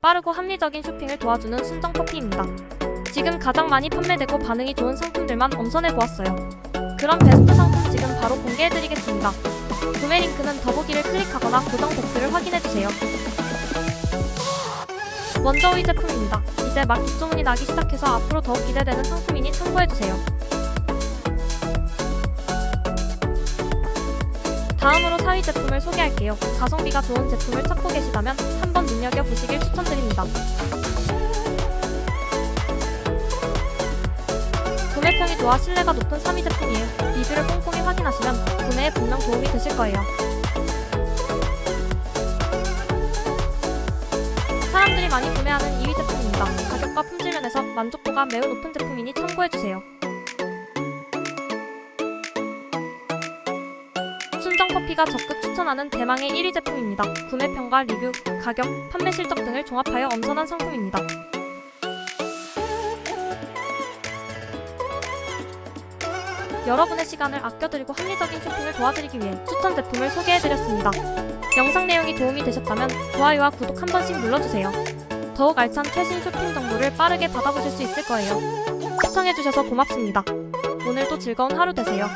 빠르고 합리적인 쇼핑을 도와주는 순정커피입니다. 지금 가장 많이 판매되고 반응이 좋은 상품들만 엄선해보았어요. 그럼 베스트 상품 지금 바로 공개해드리겠습니다. 구매 링크는 더보기를 클릭하거나 고정 댓글을 확인해주세요. 원저우이 제품입니다. 이제 막 입소문이 나기 시작해서 앞으로 더욱 기대되는 상품이니 참고해주세요. 다음으로 4위 제품을 소개할게요. 가성비가 좋은 제품을 찾고 계시다면 한번 눈여겨보시길 추천드립니다. 구매평이 좋아 신뢰가 높은 3위 제품이에요. 리뷰를 꼼꼼히 확인하시면 구매에 분명 도움이 되실 거예요. 사람들이 많이 구매하는 2위 제품입니다. 가격과 품질 면에서 만족도가 매우 높은 제품이니 참고해주세요. 순정커피가 적극 추천하는 대망의 1위 제품입니다. 구매평과 리뷰, 가격, 판매 실적 등을 종합하여 엄선한 상품입니다. 여러분의 시간을 아껴드리고 합리적인 쇼핑을 도와드리기 위해 추천 제품을 소개해드렸습니다. 영상 내용이 도움이 되셨다면 좋아요와 구독 한 번씩 눌러주세요. 더욱 알찬 최신 쇼핑 정보를 빠르게 받아보실 수 있을 거예요. 시청해주셔서 고맙습니다. 오늘도 즐거운 하루 되세요.